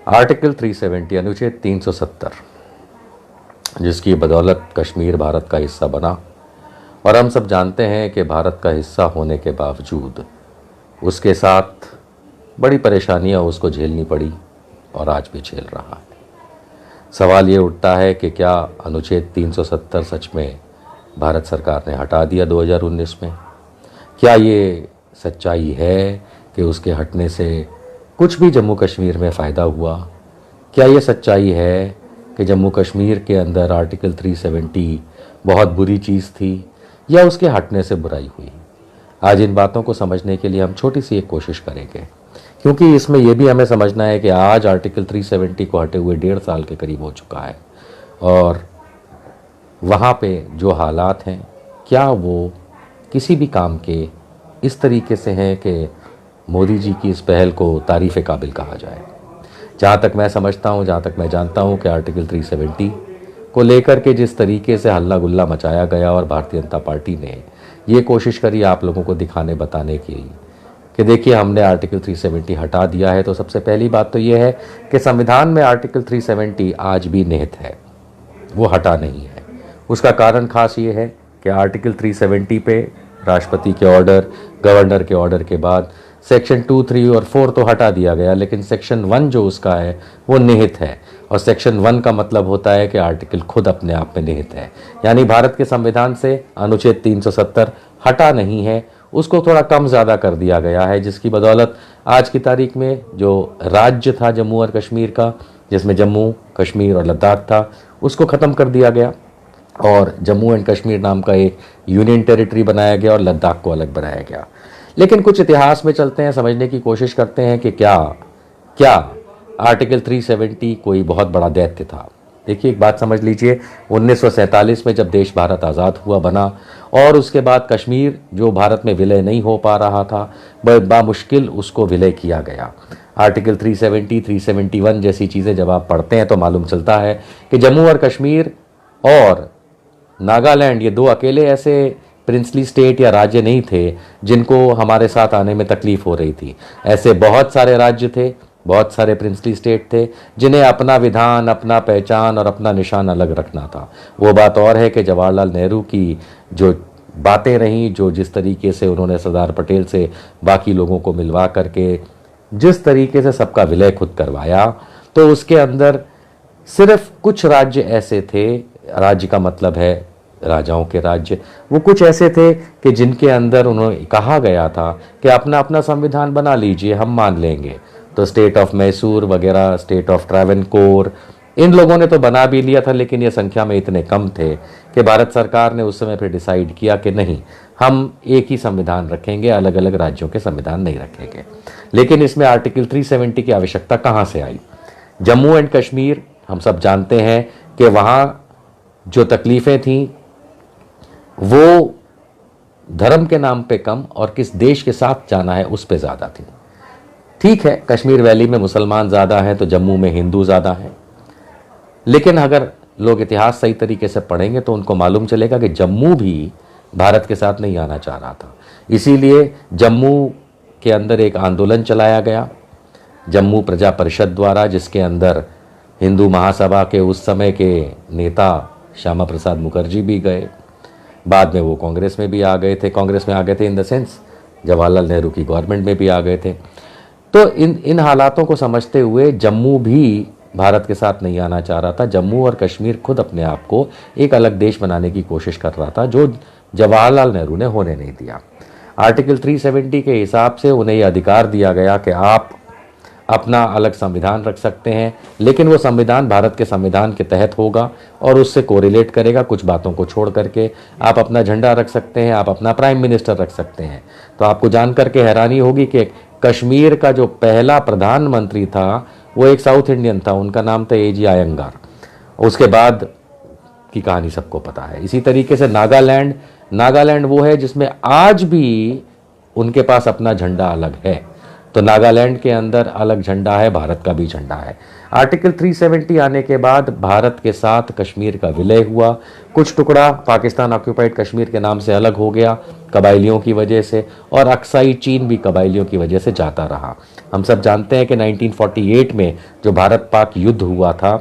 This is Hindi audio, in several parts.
आर्टिकल 370 अनुच्छेद 370 जिसकी बदौलत कश्मीर भारत का हिस्सा बना, और हम सब जानते हैं कि भारत का हिस्सा होने के बावजूद उसके साथ बड़ी परेशानियां उसको झेलनी पड़ी और आज भी झेल रहा है। सवाल ये उठता है कि क्या अनुच्छेद 370 सच में भारत सरकार ने हटा दिया 2019 में? क्या ये सच्चाई है कि उसके हटने से कुछ भी जम्मू कश्मीर में फ़ायदा हुआ? क्या ये सच्चाई है कि जम्मू कश्मीर के अंदर आर्टिकल 370 बहुत बुरी चीज़ थी, या उसके हटने से बुराई हुई? आज इन बातों को समझने के लिए हम छोटी सी एक कोशिश करेंगे, क्योंकि इसमें यह भी हमें समझना है कि आज आर्टिकल 370 को हटे हुए 1.5 साल के करीब हो चुका है, और वहाँ पे जो हालात हैं क्या वो किसी भी काम के इस तरीके से हैं कि मोदी जी की इस पहल को तारीफ़ काबिल कहा जाए। जहाँ तक मैं समझता हूँ, जहाँ तक मैं जानता हूँ कि आर्टिकल 370 को लेकर के जिस तरीके से हल्ला गुल्ला मचाया गया, और भारतीय जनता पार्टी ने ये कोशिश करी आप लोगों को दिखाने बताने की कि देखिए हमने आर्टिकल 370 हटा दिया है, तो सबसे पहली बात तो ये है कि संविधान में आर्टिकल 370 आज भी निहित है, वो हटा नहीं है। उसका कारण खास ये है कि आर्टिकल 370 पे राष्ट्रपति के ऑर्डर, गवर्नर के ऑर्डर के बाद सेक्शन 2, 3 और 4 तो हटा दिया गया, लेकिन सेक्शन 1 जो उसका है वो निहित है। और सेक्शन 1 का मतलब होता है कि आर्टिकल खुद अपने आप में निहित है, यानी भारत के संविधान से अनुच्छेद 370 हटा नहीं है, उसको थोड़ा कम ज़्यादा कर दिया गया है, जिसकी बदौलत आज की तारीख में जो राज्य था जम्मू और कश्मीर का, जिसमें जम्मू कश्मीर और लद्दाख था, उसको ख़त्म कर दिया गया और जम्मू एंड कश्मीर नाम का एक यूनियन टेरिटरी बनाया गया और लद्दाख को अलग बनाया गया। लेकिन कुछ इतिहास में चलते हैं, समझने की कोशिश करते हैं कि क्या आर्टिकल 370 कोई बहुत बड़ा दैत्य था। देखिए एक बात समझ लीजिए, 1947 में जब देश भारत आज़ाद हुआ बना, और उसके बाद कश्मीर जो भारत में विलय नहीं हो पा रहा था, बामुश्किल उसको विलय किया गया। आर्टिकल 370, 371 जैसी चीज़ें जब आप पढ़ते हैं तो मालूम चलता है कि जम्मू और कश्मीर और नागालैंड ये दो अकेले ऐसे प्रिंसली स्टेट या राज्य नहीं थे जिनको हमारे साथ आने में तकलीफ हो रही थी। ऐसे बहुत सारे राज्य थे, बहुत सारे प्रिंसली स्टेट थे जिन्हें अपना विधान, अपना पहचान और अपना निशान अलग रखना था। वो बात और है कि जवाहरलाल नेहरू की जो बातें रहीं, जो जिस तरीके से उन्होंने सरदार पटेल से बाकी लोगों को मिलवा करके जिस तरीके से सबका विलय खुद करवाया, तो उसके अंदर सिर्फ कुछ राज्य ऐसे थे, राज्य का मतलब है राजाओं के राज्य, वो कुछ ऐसे थे कि जिनके अंदर उन्होंने कहा गया था कि अपना अपना संविधान बना लीजिए, हम मान लेंगे। तो स्टेट ऑफ मैसूर वगैरह, स्टेट ऑफ ट्रावनकोर, इन लोगों ने तो बना भी लिया था, लेकिन ये संख्या में इतने कम थे कि भारत सरकार ने उस समय फिर डिसाइड किया कि नहीं, हम एक ही संविधान रखेंगे, अलग अलग राज्यों के संविधान नहीं रखेंगे। लेकिन इसमें आर्टिकल 370 की आवश्यकता कहाँ से आई? जम्मू एंड कश्मीर हम सब जानते हैं कि वहाँ जो तकलीफ़ें थीं वो धर्म के नाम पे कम और किस देश के साथ जाना है उस पे ज़्यादा थी। ठीक है, कश्मीर वैली में मुसलमान ज़्यादा हैं तो जम्मू में हिंदू ज़्यादा हैं, लेकिन अगर लोग इतिहास सही तरीके से पढ़ेंगे तो उनको मालूम चलेगा कि जम्मू भी भारत के साथ नहीं आना चाह रहा था। इसीलिए जम्मू के अंदर एक आंदोलन चलाया गया जम्मू प्रजा परिषद द्वारा, जिसके अंदर हिंदू महासभा के उस समय के नेता श्यामा प्रसाद मुखर्जी भी गए, बाद में वो कांग्रेस में भी आ गए थे। कांग्रेस में आ गए थे in the sense Jawaharlal Nehru की गवर्नमेंट में भी आ गए थे। तो इन हालातों को समझते हुए जम्मू भी भारत के साथ नहीं आना चाह रहा था। जम्मू और कश्मीर खुद अपने आप को एक अलग देश बनाने की कोशिश कर रहा था, जो जवाहरलाल नेहरू ने होने नहीं दिया। आर्टिकल 370 के हिसाब से उन्हें यह अधिकार दिया गया कि आप अपना अलग संविधान रख सकते हैं, लेकिन वो संविधान भारत के संविधान के तहत होगा और उससे कोरिलेट करेगा। कुछ बातों को छोड़ करके आप अपना झंडा रख सकते हैं, आप अपना प्राइम मिनिस्टर रख सकते हैं। तो आपको जान करके हैरानी होगी कि कश्मीर का जो पहला प्रधानमंत्री था वो एक साउथ इंडियन था, उनका नाम था एजी आयंगार। उसके बाद की कहानी सबको पता है। इसी तरीके से नागालैंड वो है जिसमें आज भी उनके पास अपना झंडा अलग है। तो नागालैंड के अंदर अलग झंडा है, भारत का भी झंडा है। आर्टिकल 370 आने के बाद भारत के साथ कश्मीर का विलय हुआ। कुछ टुकड़ा पाकिस्तान ऑक्यूपाइड कश्मीर के नाम से अलग हो गया कबाइलियों की वजह से, और अक्साई चीन भी कबाइलियों की वजह से जाता रहा। हम सब जानते हैं कि 1948 में जो भारत पाक युद्ध हुआ था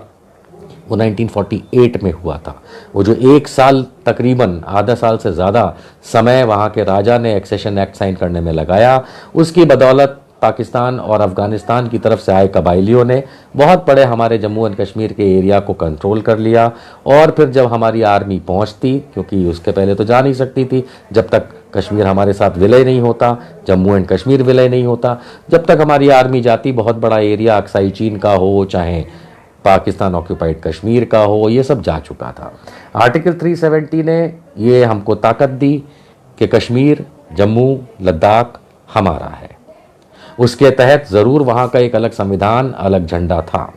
वो 1948 में हुआ था। वो जो एक साल, तकरीबन आधा साल से ज़्यादा समय वहाँ के राजा ने एक्सेशन एक्ट साइन करने में लगाया, उसकी बदौलत पाकिस्तान और अफ़गानिस्तान की तरफ से आए कबाइलियों ने बहुत बड़े हमारे जम्मू एंड कश्मीर के एरिया को कंट्रोल कर लिया। और फिर जब हमारी आर्मी पहुंचती, क्योंकि उसके पहले तो जा नहीं सकती थी जब तक कश्मीर हमारे साथ विलय नहीं होता, जम्मू एंड कश्मीर विलय नहीं होता, जब तक हमारी आर्मी जाती, बहुत बड़ा एरिया अक्साई चीन का हो चाहे पाकिस्तान ऑक्यूपाइड कश्मीर का हो, ये सब जा चुका था। आर्टिकल 370 ने ये हमको ताकत दी कि कश्मीर, जम्मू, लद्दाख हमारा है। उसके तहत ज़रूर वहाँ का एक अलग संविधान, अलग झंडा था।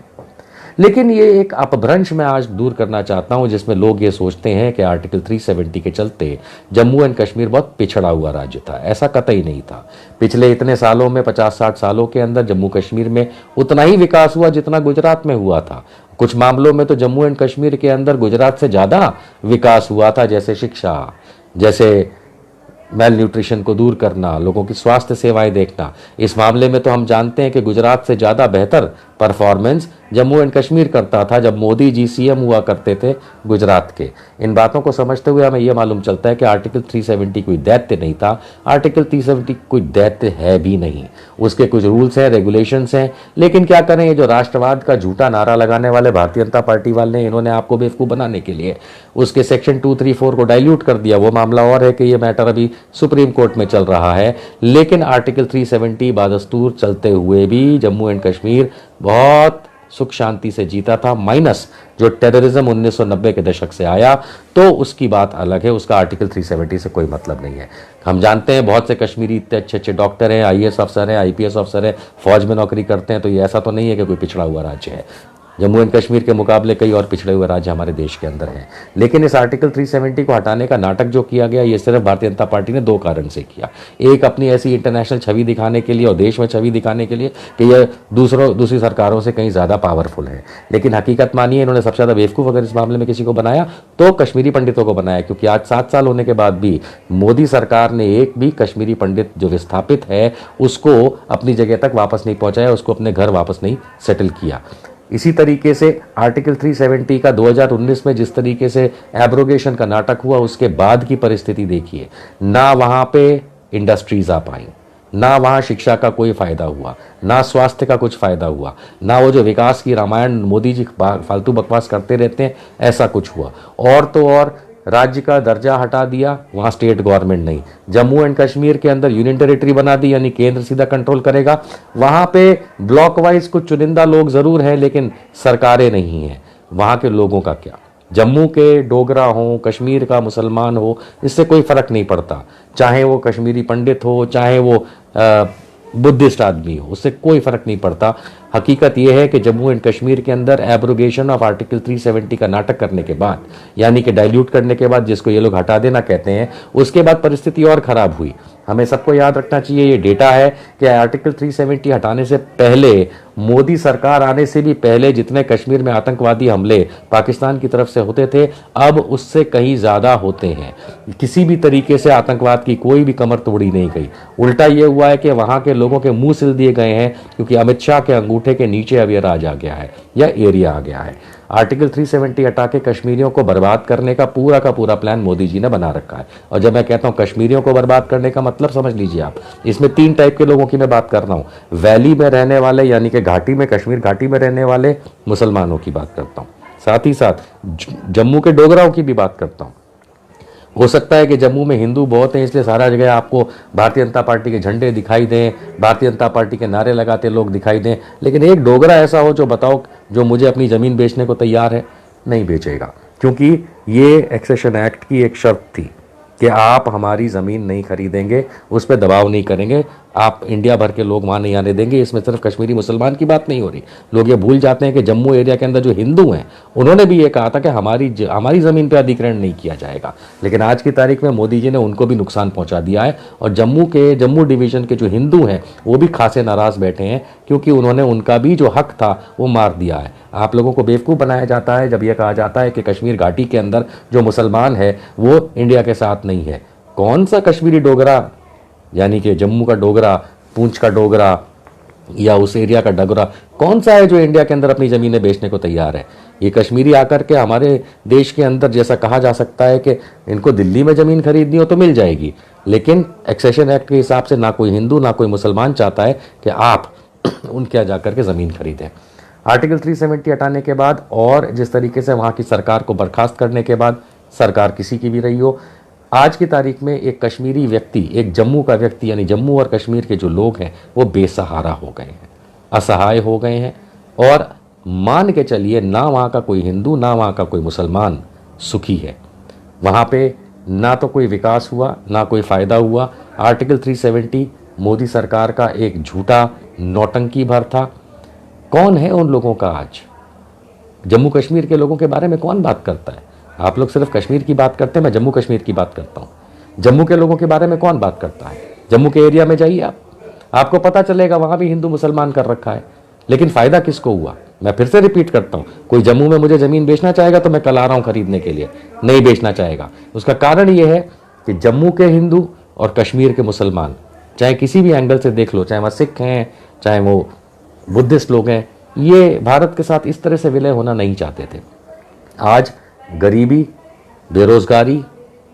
लेकिन ये एक अपभ्रंश मैं आज दूर करना चाहता हूँ जिसमें लोग ये सोचते हैं कि आर्टिकल 370 के चलते जम्मू एंड कश्मीर बहुत पिछड़ा हुआ राज्य था। ऐसा कतई नहीं था। पिछले इतने सालों में, 50-60 सालों के अंदर जम्मू कश्मीर में उतना ही विकास हुआ जितना गुजरात में हुआ था। कुछ मामलों में तो जम्मू एंड कश्मीर के अंदर गुजरात से ज़्यादा विकास हुआ था, जैसे शिक्षा, जैसे मेल न्यूट्रिशन को दूर करना, लोगों की स्वास्थ्य सेवाएं देखना। इस मामले में तो हम जानते हैं कि गुजरात से ज़्यादा बेहतर परफॉर्मेंस जम्मू एंड कश्मीर करता था जब मोदी जी सीएम हुआ करते थे गुजरात के। इन बातों को समझते हुए हमें यह मालूम चलता है कि आर्टिकल 370 कोई दैत्य नहीं था। आर्टिकल 370 कोई दैत्य है भी नहीं। उसके कुछ रूल्स हैं, रेगुलेशंस हैं, लेकिन क्या करें, ये जो राष्ट्रवाद का झूठा नारा लगाने वाले भारतीय जनता पार्टी वाले, इन्होंने आपको बेवकूफ़ बनाने के लिए उसके सेक्शन 234 को डाइल्यूट कर दिया। वो मामला और है कि ये मैटर अभी सुप्रीम कोर्ट में चल रहा है, लेकिन आर्टिकल 370 बादस्तूर चलते हुए भी जम्मू एंड कश्मीर बहुत सुख शांति से जीता था, माइनस जो टेररिज्म 1990 के दशक से आया, तो उसकी बात अलग है। उसका आर्टिकल 370 से कोई मतलब नहीं है। हम जानते हैं बहुत से कश्मीरी इतने अच्छे अच्छे डॉक्टर हैं, आईएएस अफसर हैं, आईपीएस अफसर हैं, फौज में नौकरी करते हैं, तो ये ऐसा तो नहीं है कि कोई पिछड़ा हुआ राज्य है। जम्मू एंड कश्मीर के मुकाबले कई और पिछड़े हुए राज्य हमारे देश के अंदर हैं। लेकिन इस आर्टिकल 370 को हटाने का नाटक जो किया गया, ये सिर्फ भारतीय जनता पार्टी ने दो कारण से किया। एक, अपनी ऐसी इंटरनेशनल छवि दिखाने के लिए और देश में छवि दिखाने के लिए कि ये दूसरी सरकारों से कहीं ज़्यादा पावरफुल है। लेकिन हकीकत मानिए, इन्होंने सबसे ज़्यादा बेवकूफ़ अगर इस मामले में किसी को बनाया तो कश्मीरी पंडितों को बनाया, क्योंकि आज 7 साल होने के बाद भी मोदी सरकार ने एक भी कश्मीरी पंडित जो विस्थापित है उसको अपनी जगह तक वापस नहीं पहुँचाया, उसको अपने घर वापस नहीं सेटल किया। इसी तरीके से आर्टिकल 370 का 2019 में जिस तरीके से एब्रोगेशन का नाटक हुआ, उसके बाद की परिस्थिति देखिए। ना वहाँ पे इंडस्ट्रीज आ पाई, ना वहाँ शिक्षा का कोई फ़ायदा हुआ, ना स्वास्थ्य का कुछ फ़ायदा हुआ, ना वो जो विकास की रामायण मोदी जी फालतू बकवास करते रहते हैं ऐसा कुछ हुआ। और तो और राज्य का दर्जा हटा दिया, वहाँ स्टेट गवर्नमेंट नहीं। जम्मू एंड कश्मीर के अंदर यूनियन टेरिटरी बना दी, यानी केंद्र सीधा कंट्रोल करेगा। वहाँ पे ब्लॉक वाइज कुछ चुनिंदा लोग ज़रूर हैं, लेकिन सरकारें नहीं हैं। वहाँ के लोगों का क्या? जम्मू के डोगरा हो, कश्मीर का मुसलमान हो, इससे कोई फ़र्क नहीं पड़ता। चाहे वो कश्मीरी पंडित हो, चाहे वो बुद्धिस्ट आदमी हो, उससे कोई फ़र्क नहीं पड़ता। हकीकत यह है कि जम्मू एंड कश्मीर के अंदर एब्रोगेशन ऑफ आर्टिकल 370 का नाटक करने के बाद, यानी कि डाइल्यूट करने के बाद, जिसको ये लोग हटा देना कहते हैं, उसके बाद परिस्थिति और ख़राब हुई। हमें सबको याद रखना चाहिए, ये डेटा है कि आर्टिकल 370 हटाने से पहले, मोदी सरकार आने से भी पहले जितने कश्मीर में आतंकवादी हमले पाकिस्तान की तरफ से होते थे, अब उससे कहीं ज़्यादा होते हैं। किसी भी तरीके से आतंकवाद की कोई भी कमर तोड़ी नहीं गई। उल्टा ये हुआ है कि वहाँ के लोगों के मुंह सिल दिए गए हैं, क्योंकि अमित शाह के अंगूठे के नीचे अब यह राज आ गया है या एरिया आ गया है। आर्टिकल 370 हटा के कश्मीरियों को बर्बाद करने का पूरा प्लान मोदी जी ने बना रखा है। और जब मैं कहता हूं कश्मीरियों को बर्बाद करने का मतलब समझ लीजिए आप, इसमें 3 टाइप के लोगों की मैं बात कर रहा हूं। वैली में रहने वाले, यानी कि घाटी में, कश्मीर घाटी में रहने वाले मुसलमानों की बात करता हूं, साथ ही साथ जम्मू के डोगराओं की भी बात करता हूं। हो सकता है कि जम्मू में हिंदू बहुत हैं, इसलिए सारा जगह आपको भारतीय जनता पार्टी के झंडे दिखाई दें, भारतीय जनता पार्टी के नारे लगाते लोग दिखाई दें, लेकिन एक डोगरा ऐसा हो जो बताओ, जो मुझे अपनी ज़मीन बेचने को तैयार है, नहीं बेचेगा। क्योंकि ये एक्सेशन एक्ट की एक शर्त थी कि आप हमारी ज़मीन नहीं खरीदेंगे, उस पर दबाव नहीं करेंगे, आप इंडिया भर के लोग वहाँ नहीं आने देंगे। इसमें सिर्फ कश्मीरी मुसलमान की बात नहीं हो रही। लोग ये भूल जाते हैं कि जम्मू एरिया के अंदर जो हिंदू हैं उन्होंने भी ये कहा था कि हमारी ज़मीन पे अधिग्रहण नहीं किया जाएगा, लेकिन आज की तारीख में मोदी जी ने उनको भी नुकसान पहुंचा दिया है। और जम्मू डिवीज़न के जो हिंदू हैं वो भी खासे नाराज़ बैठे हैं, क्योंकि उन्होंने उनका भी जो हक था वो मार दिया है। आप लोगों को बेवकूफ़ बनाया जाता है जब यह कहा जाता है कि कश्मीर घाटी के अंदर जो मुसलमान है वो इंडिया के साथ नहीं है। कौन सा कश्मीरी डोगरा, यानी कि जम्मू का डोगरा, पूंछ का डोगरा या उस एरिया का डोगरा कौन सा है जो इंडिया के अंदर अपनी ज़मीनें बेचने को तैयार है? ये कश्मीरी आकर के हमारे देश के अंदर, जैसा कहा जा सकता है कि इनको दिल्ली में ज़मीन खरीदनी हो तो मिल जाएगी, लेकिन एक्सेशन एक्ट के हिसाब से ना कोई हिंदू ना कोई मुसलमान चाहता है कि आप उनके यहाँ जाकर के ज़मीन खरीदें। आर्टिकल 370 हटाने के बाद और जिस तरीके से वहाँ की सरकार को बर्खास्त करने के बाद, सरकार किसी की भी रही हो, आज की तारीख में एक कश्मीरी व्यक्ति, एक जम्मू का व्यक्ति, यानी जम्मू और कश्मीर के जो लोग हैं वो बेसहारा हो गए हैं, असहाय हो गए हैं। और मान के चलिए ना वहाँ का कोई हिंदू ना वहाँ का कोई मुसलमान सुखी है। वहाँ पे ना तो कोई विकास हुआ ना कोई फ़ायदा हुआ। आर्टिकल 370 मोदी सरकार का एक झूठा नौटंकी भर था। कौन है उन लोगों का आज? जम्मू कश्मीर के लोगों के बारे में कौन बात करता है? आप लोग सिर्फ कश्मीर की बात करते हैं, मैं जम्मू कश्मीर की बात करता हूँ। जम्मू के लोगों के बारे में कौन बात करता है? जम्मू के एरिया में जाइए आपको पता चलेगा वहाँ भी हिंदू मुसलमान कर रखा है, लेकिन फ़ायदा किसको हुआ? मैं फिर से रिपीट करता हूँ, कोई जम्मू में मुझे ज़मीन बेचना चाहेगा तो मैं कल आ रहा हूँ खरीदने के लिए, नहीं बेचना चाहेगा। उसका कारण ये है कि जम्मू के हिंदू और कश्मीर के मुसलमान, चाहे किसी भी एंगल से देख लो, चाहे वह सिख हैं चाहे वो बुद्धिस्ट लोग हैं, ये भारत के साथ इस तरह से विलय होना नहीं चाहते थे। आज गरीबी, बेरोजगारी,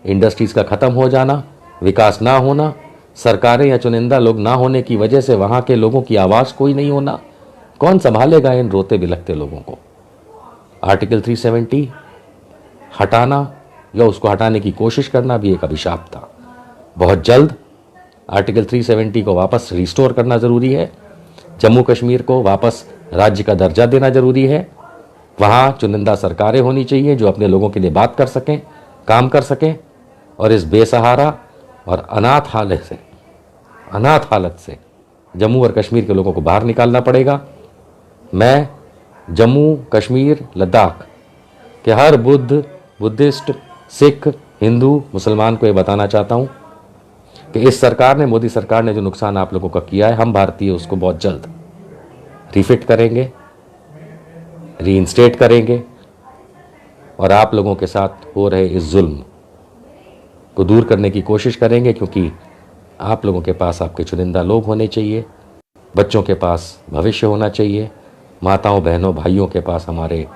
इंडस्ट्रीज़ का ख़त्म हो जाना, विकास ना होना, सरकारें या चुनिंदा लोग ना होने की वजह से वहाँ के लोगों की आवाज़ कोई नहीं होना, कौन संभालेगा इन रोते बिलखते लोगों को? आर्टिकल 370 हटाना या उसको हटाने की कोशिश करना भी एक अभिशाप था। बहुत जल्द आर्टिकल 370 को वापस रिस्टोर करना ज़रूरी है। जम्मू कश्मीर को वापस राज्य का दर्जा देना ज़रूरी है। वहाँ चुनिंदा सरकारें होनी चाहिए जो अपने लोगों के लिए बात कर सकें, काम कर सकें, और इस बेसहारा और अनाथ हालत से जम्मू और कश्मीर के लोगों को बाहर निकालना पड़ेगा। मैं जम्मू कश्मीर लद्दाख के हर बुद्धिस्ट, सिख, हिंदू, मुसलमान को ये बताना चाहता हूँ कि इस सरकार ने, मोदी सरकार ने जो नुकसान आप लोगों का किया है, हम भारतीय उसको बहुत जल्द रिफिट करेंगे, रीइंस्टेट करेंगे, और आप लोगों के साथ हो रहे इस जुल्म को दूर करने की कोशिश करेंगे, क्योंकि आप लोगों के पास आपके चुनिंदा लोग होने चाहिए, बच्चों के पास भविष्य होना चाहिए, माताओं बहनों भाइयों के पास हमारे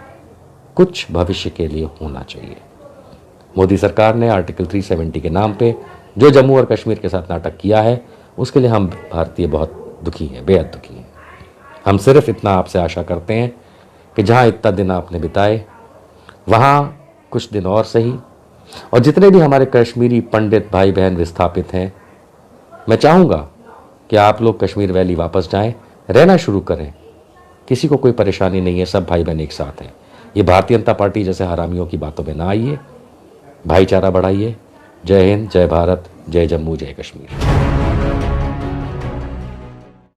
कुछ भविष्य के लिए होना चाहिए। मोदी सरकार ने आर्टिकल 370 के नाम पे जो जम्मू और कश्मीर के साथ नाटक किया है, उसके लिए हम भारतीय बहुत दुखी हैं, बेहद दुखी हैं। हम सिर्फ इतना आपसे आशा करते हैं कि जहाँ इतना दिन आपने बिताए वहाँ कुछ दिन और सही, और जितने भी हमारे कश्मीरी पंडित भाई बहन विस्थापित हैं, मैं चाहूँगा कि आप लोग कश्मीर वैली वापस जाएं, रहना शुरू करें। किसी को कोई परेशानी नहीं है, सब भाई बहन एक साथ हैं। ये भारतीय जनता पार्टी जैसे हरामियों की बातों में ना आइए, भाईचारा बढ़ाइए। जय हिंद, जय भारत, जय जम्मू, जय कश्मीर।